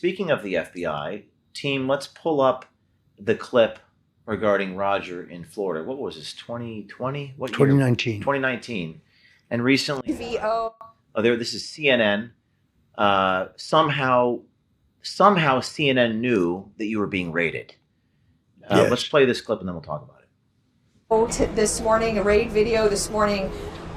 speaking of the FBI, team, let's pull up the clip regarding Roger in Florida. What was this, 2020? What year? 2019. 2019. And recently, VO. this is CNN. Somehow CNN knew that you were being raided. Yes. Let's play this clip and then we'll talk about it. This morning, a raid video this morning,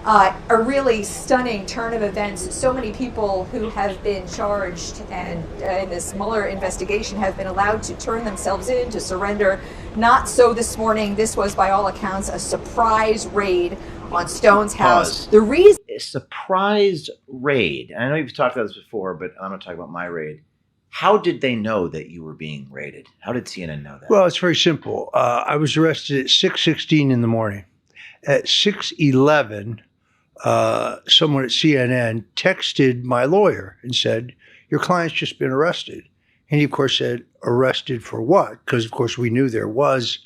a really stunning turn of events. So many people who have been charged and in this Mueller investigation have been allowed to turn themselves in, to surrender. Not so this morning. This was, by all accounts, a surprise raid on Stone's house. Pause. The reason... A surprise raid. I know you've talked about this before, but I'm going to talk about my raid. How did they know that you were being raided? How did CNN know that? Well, it's very simple. I was arrested at 6:16 in the morning. At 6:11, someone at CNN texted my lawyer and said, "Your client's just been arrested." And he, of course, said, "Arrested for what?" Because, of course, we knew there was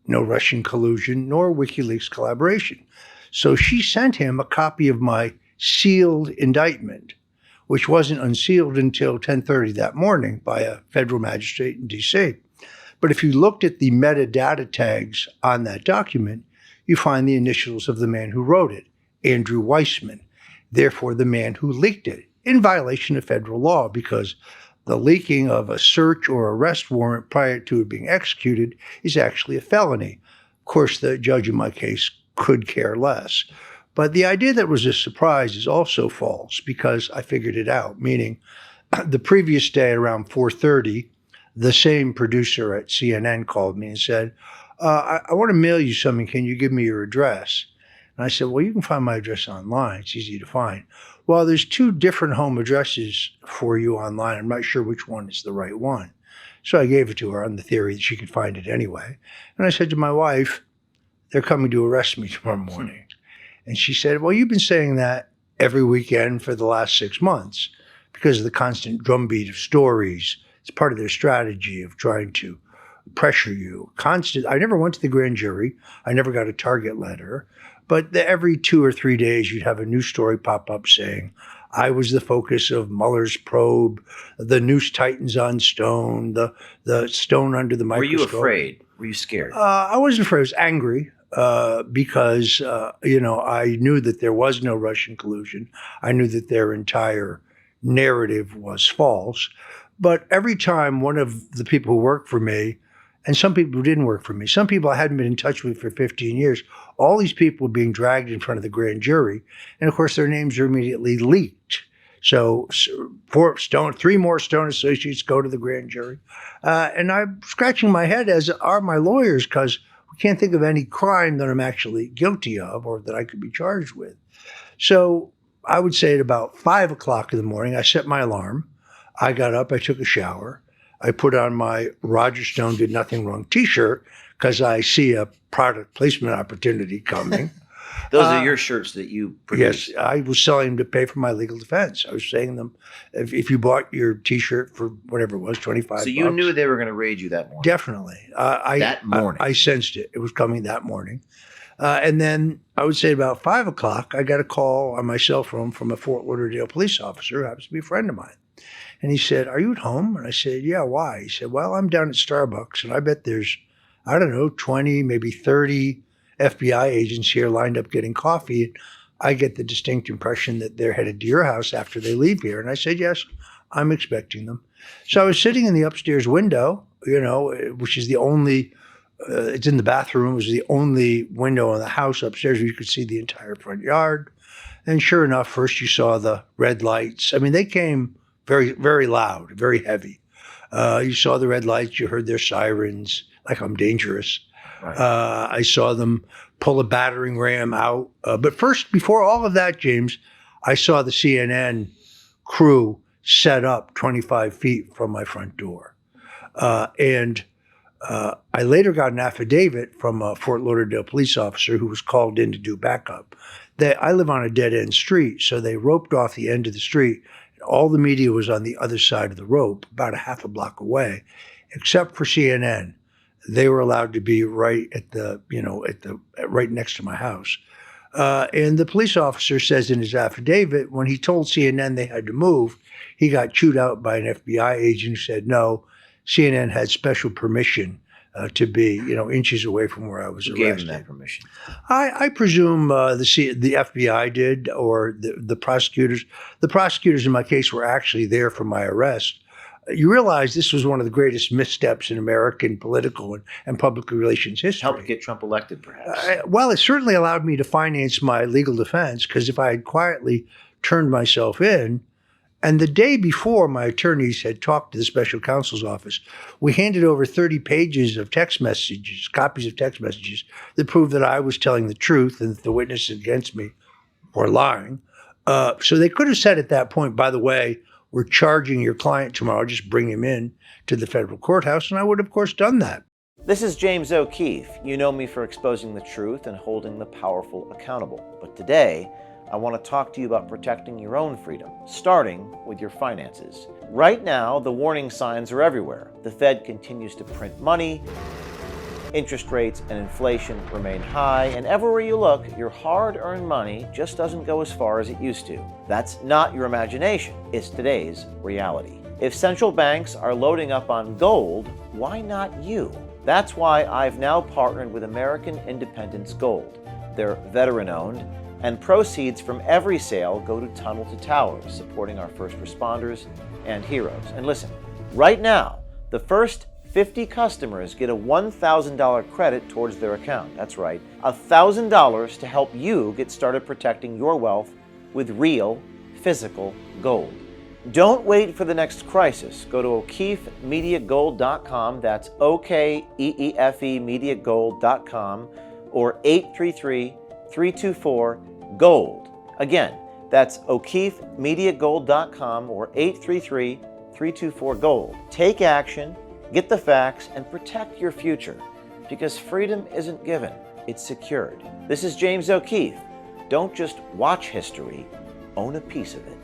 no Russian collusion nor WikiLeaks collaboration. So she sent him a copy of my sealed indictment, which wasn't unsealed until 10:30 that morning by a federal magistrate in D.C. But if you looked at the metadata tags on that document, you find the initials of the man who wrote it, Andrew Weissman, therefore the man who leaked it, in violation of federal law, because the leaking of a search or arrest warrant prior to it being executed is actually a felony. Of course, the judge in my case could care less. But the idea that it was a surprise is also false, because I figured it out, meaning the previous day around 4:30, the same producer at CNN called me and said, I want to mail you something. Can you give me your address? And I said, well, you can find my address online. It's easy to find. Well, there's 2 different home addresses for you online. I'm not sure which one is the right one. So I gave it to her on the theory that she could find it anyway. And I said to my wife, they're coming to arrest me tomorrow morning. And she said, well, you've been saying that every weekend for the last 6 months because of the constant drumbeat of stories. It's part of their strategy of trying to pressure you. I never went to the grand jury. I never got a target letter. But every 2 or 3 days, you'd have a new story pop up saying, I was the focus of Mueller's probe, the noose tightens on Stone, the Stone under the microscope. Were you afraid? Were you scared? I wasn't afraid. I was angry. Because, I knew that there was no Russian collusion. I knew that their entire narrative was false. But every time one of the people who worked for me, and some people who didn't work for me, some people I hadn't been in touch with for 15 years, all these people were being dragged in front of the grand jury. And of course, their names are immediately leaked. So 3 more Stone associates go to the grand jury. And I'm scratching my head, as are my lawyers, because can't think of any crime that I'm actually guilty of or that I could be charged with. So I would say at about 5 o'clock in the morning, I set my alarm. I got up, I took a shower. I put on my Roger Stone Did Nothing Wrong t-shirt because I see a product placement opportunity coming. Those are your shirts that you produced. Yes, I was selling them to pay for my legal defense. I was saying them, if you bought your T-shirt for whatever it was, $25. So you knew they were going to raid you that morning? Definitely. That morning? I sensed it. It was coming that morning. And then I would say about 5 o'clock, I got a call on my cell phone from a Fort Lauderdale police officer who happens to be a friend of mine. And he said, are you at home? And I said, yeah, why? He said, well, I'm down at Starbucks, and I bet there's, 20, maybe 30 FBI agents here lined up getting coffee. I get the distinct impression that they're headed to your house after they leave here. And I said, yes, I'm expecting them. So I was sitting in the upstairs window, which is the only, it's in the bathroom. It was the only window in the house upstairs where you could see the entire front yard. And sure enough, first you saw the red lights. I mean, they came very, very loud, very heavy. You saw the red lights, you heard their sirens, like I'm dangerous. Right. I saw them pull a battering ram out. But first, before all of that, James, I saw the CNN crew set up 25 feet from my front door. And I later got an affidavit from a Fort Lauderdale police officer who was called in to do backup. I live on a dead-end street, so they roped off the end of the street. All the media was on the other side of the rope, about a half a block away, except for CNN. They were allowed to be right at right next to my house. And the police officer says in his affidavit, when he told CNN they had to move, he got chewed out by an FBI agent who said, no, CNN had special permission to be, inches away from where I was Who arrested. gave him that permission? I presume the FBI did, or the prosecutors. The prosecutors in my case were actually there for my arrest. You realize this was one of the greatest missteps in American political and public relations history. Helped get Trump elected, perhaps. Well, it certainly allowed me to finance my legal defense, because if I had quietly turned myself in, and the day before my attorneys had talked to the special counsel's office, we handed over 30 pages of text messages, copies of text messages that proved that I was telling the truth and that the witnesses against me were lying. So they could have said at that point, by the way, we're charging your client tomorrow, just bring him in to the federal courthouse. And I would, of course, done that. This is James O'Keefe. You know me for exposing the truth and holding the powerful accountable. But today, I want to talk to you about protecting your own freedom, starting with your finances. Right now, the warning signs are everywhere. The Fed continues to print money, interest rates and inflation remain high, and everywhere you look, your hard-earned money just doesn't go as far as it used to. That's not your imagination, it's today's reality. If central banks are loading up on gold, why not you? That's why I've now partnered with American Independence Gold. They're veteran-owned, and proceeds from every sale go to Tunnel to Towers, supporting our first responders and heroes. And listen, right now, the first 50 customers get a $1,000 credit towards their account. That's right, $1,000 to help you get started protecting your wealth with real, physical gold. Don't wait for the next crisis. Go to O'KeefeMediaGold.com, that's OKEEFE MediaGold.com, or 833-324-GOLD. Again, that's O'KeefeMediaGold.com or 833-324-GOLD. Take action, get the facts, and protect your future, because freedom isn't given, it's secured. This is James O'Keefe. Don't just watch history, own a piece of it.